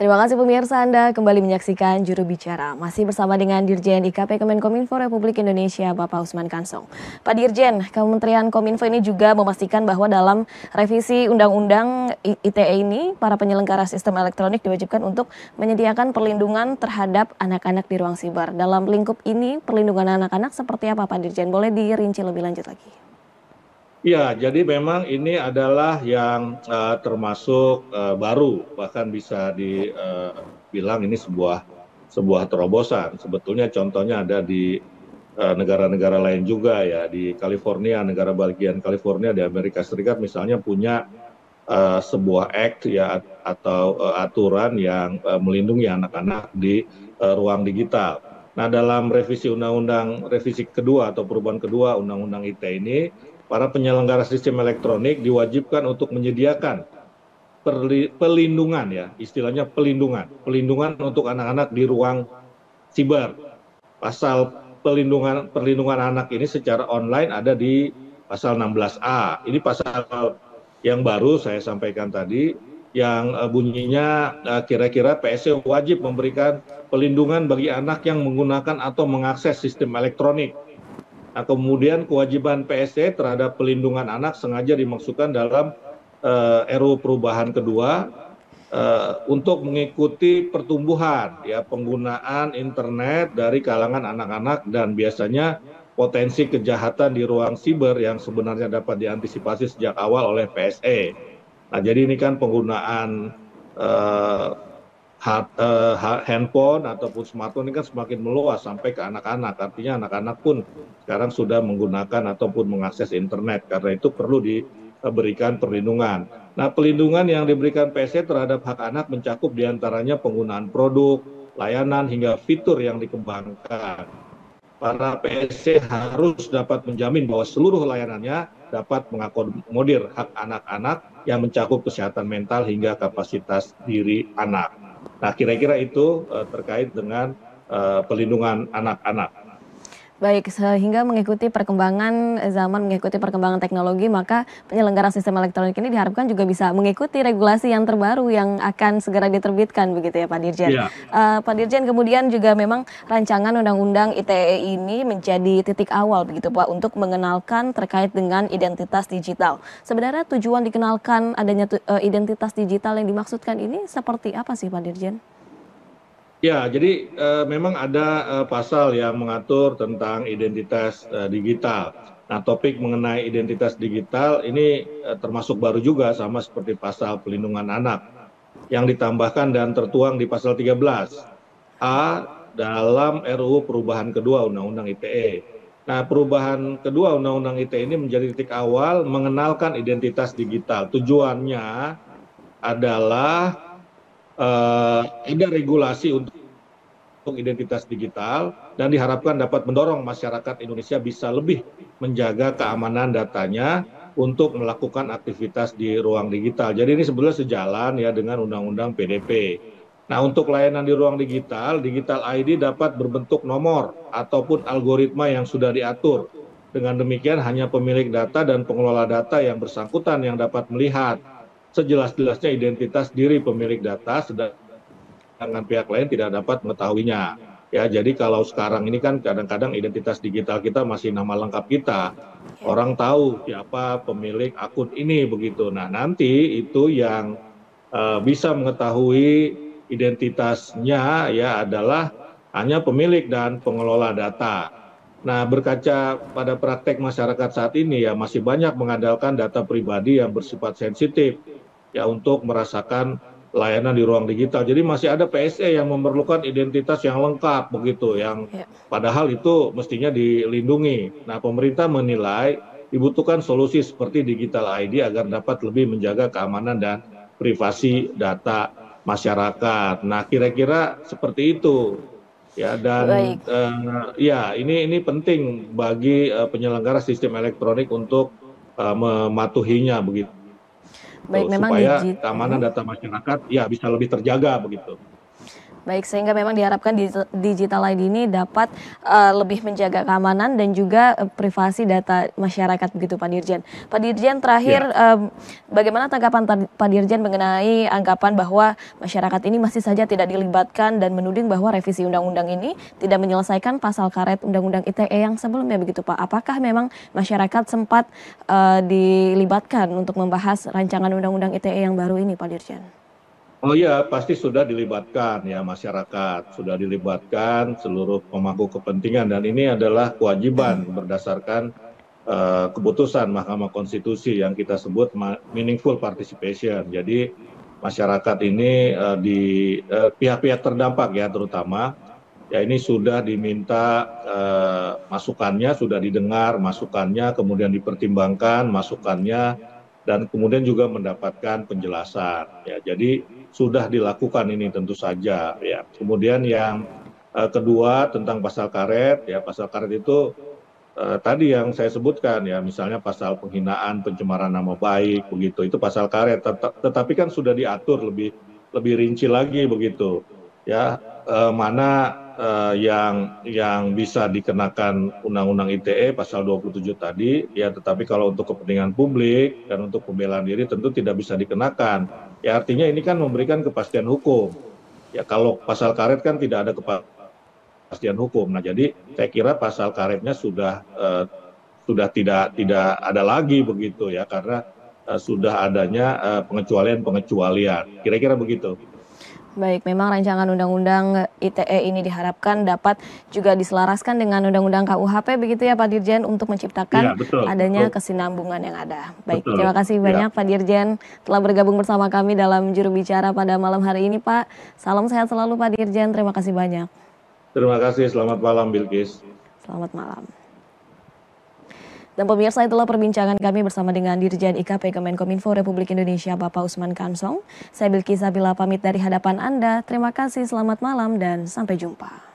Terima kasih pemirsa, Anda kembali menyaksikan Juru Bicara. Masih bersama dengan Dirjen IKP Kemenkominfo Republik Indonesia, Bapak Usman Kansong. Pak Dirjen, Kementerian Kominfo ini juga memastikan bahwa dalam revisi Undang-Undang ITE ini, para penyelenggara sistem elektronik diwajibkan untuk menyediakan perlindungan terhadap anak-anak di ruang siber. Dalam lingkup ini, perlindungan anak-anak seperti apa, Pak Dirjen? Boleh dirinci lebih lanjut lagi? Ya, jadi memang ini adalah yang termasuk baru, bahkan bisa dibilang ini sebuah terobosan. Sebetulnya contohnya ada di negara-negara lain juga ya, di California, negara bagian California di Amerika Serikat misalnya punya sebuah act ya atau aturan yang melindungi anak-anak di ruang digital. Nah, dalam revisi undang-undang revisi kedua atau perubahan kedua undang-undang ITE ini, para penyelenggara sistem elektronik diwajibkan untuk menyediakan pelindungan ya, istilahnya pelindungan untuk anak-anak di ruang siber. Pasal perlindungan anak ini secara online ada di pasal 16A. Ini pasal yang baru saya sampaikan tadi, yang bunyinya kira-kira PSE wajib memberikan pelindungan bagi anak yang menggunakan atau mengakses sistem elektronik. Nah, kemudian kewajiban PSE terhadap pelindungan anak sengaja dimaksudkan dalam RUU perubahan kedua untuk mengikuti pertumbuhan ya penggunaan internet dari kalangan anak-anak dan biasanya potensi kejahatan di ruang siber yang sebenarnya dapat diantisipasi sejak awal oleh PSE. Nah, jadi ini kan penggunaan handphone ataupun smartphone ini kan semakin meluas sampai ke anak-anak. Artinya anak-anak pun sekarang sudah menggunakan ataupun mengakses internet. Karena itu perlu diberikan perlindungan. Nah, pelindungan yang diberikan PSE terhadap hak anak mencakup diantaranya penggunaan produk, layanan, hingga fitur yang dikembangkan. Para PSE harus dapat menjamin bahwa seluruh layanannya dapat mengakomodir hak anak-anak yang mencakup kesehatan mental hingga kapasitas diri anak. Nah, kira-kira itu terkait dengan pelindungan anak-anak. Baik, sehingga mengikuti perkembangan zaman, mengikuti perkembangan teknologi, maka penyelenggara sistem elektronik ini diharapkan juga bisa mengikuti regulasi yang terbaru yang akan segera diterbitkan, begitu ya Pak Dirjen. Ya. Pak Dirjen, kemudian juga memang rancangan Undang-Undang ITE ini menjadi titik awal, begitu Pak, untuk mengenalkan terkait dengan identitas digital. Sebenarnya tujuan dikenalkan adanya identitas digital yang dimaksudkan ini seperti apa sih Pak Dirjen? Ya, jadi memang ada pasal yang mengatur tentang identitas digital. Nah, topik mengenai identitas digital ini termasuk baru juga sama seperti pasal pelindungan anak yang ditambahkan dan tertuang di pasal 13A dalam RUU perubahan kedua Undang-Undang ITE. Nah, perubahan kedua Undang-Undang ITE ini menjadi titik awal mengenalkan identitas digital. Tujuannya adalah ada regulasi untuk identitas digital dan diharapkan dapat mendorong masyarakat Indonesia bisa lebih menjaga keamanan datanya untuk melakukan aktivitas di ruang digital. Jadi ini sebenarnya sejalan ya dengan Undang-Undang PDP. Nah, untuk layanan di ruang digital, Digital ID dapat berbentuk nomor ataupun algoritma yang sudah diatur. Dengan demikian hanya pemilik data dan pengelola data yang bersangkutan yang dapat melihat sejelas-jelasnya identitas diri pemilik data, sedangkan pihak lain tidak dapat mengetahuinya. Ya, jadi kalau sekarang ini kan kadang-kadang identitas digital kita masih nama lengkap kita. Orang tahu siapa pemilik akun ini begitu. Nah, nanti itu yang bisa mengetahui identitasnya ya adalah hanya pemilik dan pengelola data. Nah, berkaca pada praktek masyarakat saat ini ya masih banyak mengandalkan data pribadi yang bersifat sensitif ya untuk merasakan layanan di ruang digital. Jadi masih ada PSE yang memerlukan identitas yang lengkap begitu, yang padahal itu mestinya dilindungi. Nah, pemerintah menilai dibutuhkan solusi seperti Digital ID agar dapat lebih menjaga keamanan dan privasi data masyarakat. Nah, kira-kira seperti itu. Ya, dan Baik. ya ini penting bagi penyelenggara sistem elektronik untuk mematuhinya begitu. Baik, memang Supaya keamanan data masyarakat ya bisa lebih terjaga begitu. Baik, sehingga memang diharapkan digital ID ini dapat lebih menjaga keamanan dan juga privasi data masyarakat begitu Pak Dirjen. Pak Dirjen terakhir Ya. bagaimana tanggapan Pak Dirjen mengenai anggapan bahwa masyarakat ini masih saja tidak dilibatkan dan menuding bahwa revisi undang-undang ini tidak menyelesaikan pasal karet Undang-Undang ITE yang sebelumnya begitu Pak. Apakah memang masyarakat sempat dilibatkan untuk membahas rancangan Undang-Undang ITE yang baru ini Pak Dirjen? Oh iya, pasti sudah dilibatkan ya masyarakat, sudah dilibatkan seluruh pemangku kepentingan dan ini adalah kewajiban berdasarkan keputusan Mahkamah Konstitusi yang kita sebut meaningful participation. Jadi masyarakat ini di pihak-pihak terdampak ya terutama ya ini sudah diminta masukannya, sudah didengar masukannya, kemudian dipertimbangkan masukannya dan kemudian juga mendapatkan penjelasan. Ya, jadi sudah dilakukan ini tentu saja. Ya. Kemudian yang kedua tentang pasal karet, ya pasal karet itu tadi yang saya sebutkan ya, misalnya pasal penghinaan, pencemaran nama baik, begitu. Itu pasal karet. Tetapi kan sudah diatur lebih rinci lagi begitu. Ya, mana yang bisa dikenakan Undang-Undang ITE pasal 27 tadi, ya tetapi kalau untuk kepentingan publik dan untuk pembelaan diri tentu tidak bisa dikenakan. Ya artinya ini kan memberikan kepastian hukum. Ya kalau pasal karet kan tidak ada kepastian hukum. Nah jadi saya kira pasal karetnya sudah tidak ada lagi begitu ya karena sudah adanya pengecualian-pengecualian. Kira-kira begitu. Baik, memang rancangan Undang-Undang ITE ini diharapkan dapat juga diselaraskan dengan Undang-Undang KUHP begitu ya Pak Dirjen untuk menciptakan Ya, betul, adanya betul. kesinambungan yang ada. Baik, Betul. terima kasih banyak Pak Dirjen telah bergabung bersama kami dalam Juru Bicara pada malam hari ini Pak. Salam sehat selalu Pak Dirjen, terima kasih banyak. Terima kasih, selamat malam Bilkis. Selamat malam. Dan pemirsa, itulah perbincangan kami bersama dengan Dirjen IKP Kemenkominfo Republik Indonesia Bapak Usman Kansong. Saya Bilkis Sabila pamit dari hadapan Anda. Terima kasih, selamat malam dan sampai jumpa.